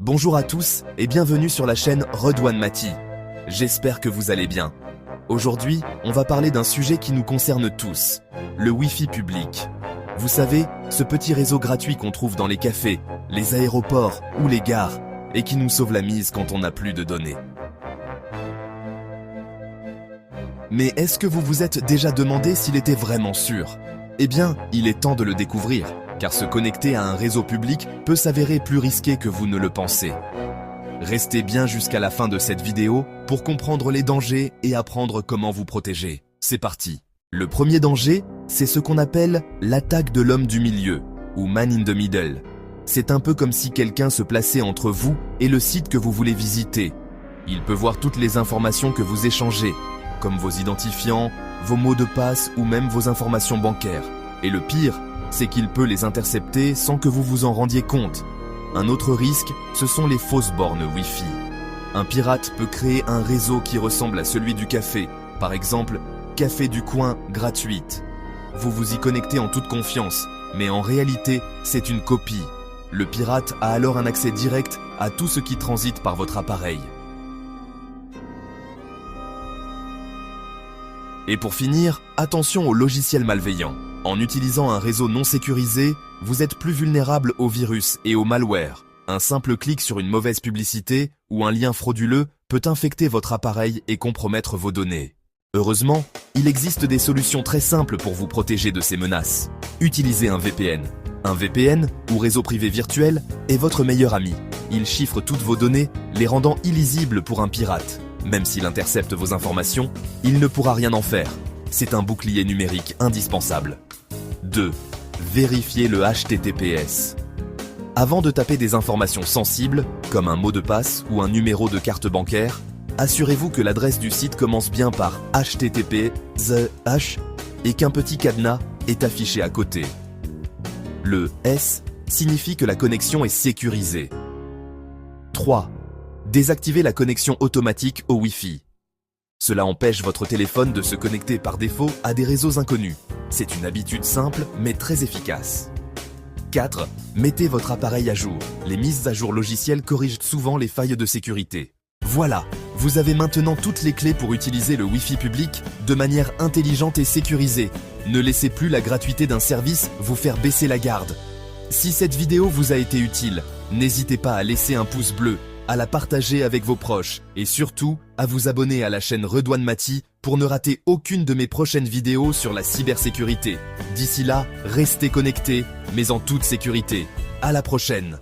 Bonjour à tous et bienvenue sur la chaîne Redouane Maty. J'espère que vous allez bien. Aujourd'hui, on va parler d'un sujet qui nous concerne tous, le Wi-Fi public. Vous savez, ce petit réseau gratuit qu'on trouve dans les cafés, les aéroports ou les gares et qui nous sauve la mise quand on n'a plus de données. Mais est-ce que vous vous êtes déjà demandé s'il était vraiment sûr ? Eh bien, il est temps de le découvrir, car se connecter à un réseau public peut s'avérer plus risqué que vous ne le pensez. Restez bien jusqu'à la fin de cette vidéo pour comprendre les dangers et apprendre comment vous protéger. C'est parti. Le premier danger, c'est ce qu'on appelle l'attaque de l'homme du milieu, ou man in the middle. C'est un peu comme si quelqu'un se plaçait entre vous et le site que vous voulez visiter. Il peut voir toutes les informations que vous échangez, comme vos identifiants, vos mots de passe ou même vos informations bancaires. Et le pire, c'est qu'il peut les intercepter sans que vous vous en rendiez compte. Un autre risque, ce sont les fausses bornes Wi-Fi. Un pirate peut créer un réseau qui ressemble à celui du café, par exemple, Café du coin gratuite. Vous vous y connectez en toute confiance, mais en réalité, c'est une copie. Le pirate a alors un accès direct à tout ce qui transite par votre appareil. Et pour finir, attention aux logiciels malveillants. En utilisant un réseau non sécurisé, vous êtes plus vulnérable aux virus et aux malwares. Un simple clic sur une mauvaise publicité ou un lien frauduleux peut infecter votre appareil et compromettre vos données. Heureusement, il existe des solutions très simples pour vous protéger de ces menaces. Utilisez un VPN. Un VPN, ou réseau privé virtuel, est votre meilleur ami. Il chiffre toutes vos données, les rendant illisibles pour un pirate. Même s'il intercepte vos informations, il ne pourra rien en faire. C'est un bouclier numérique indispensable. 2. Vérifiez le HTTPS. Avant de taper des informations sensibles, comme un mot de passe ou un numéro de carte bancaire, assurez-vous que l'adresse du site commence bien par HTTP, et qu'un petit cadenas est affiché à côté. Le S signifie que la connexion est sécurisée. 3. Désactivez la connexion automatique au Wi-Fi. Cela empêche votre téléphone de se connecter par défaut à des réseaux inconnus. C'est une habitude simple mais très efficace. 4. Mettez votre appareil à jour. Les mises à jour logicielles corrigent souvent les failles de sécurité. Voilà, vous avez maintenant toutes les clés pour utiliser le Wi-Fi public de manière intelligente et sécurisée. Ne laissez plus la gratuité d'un service vous faire baisser la garde. Si cette vidéo vous a été utile, n'hésitez pas à laisser un pouce bleu, à la partager avec vos proches et surtout à vous abonner à la chaîne Redouane Maty pour ne rater aucune de mes prochaines vidéos sur la cybersécurité. D'ici là, restez connectés, mais en toute sécurité. À la prochaine.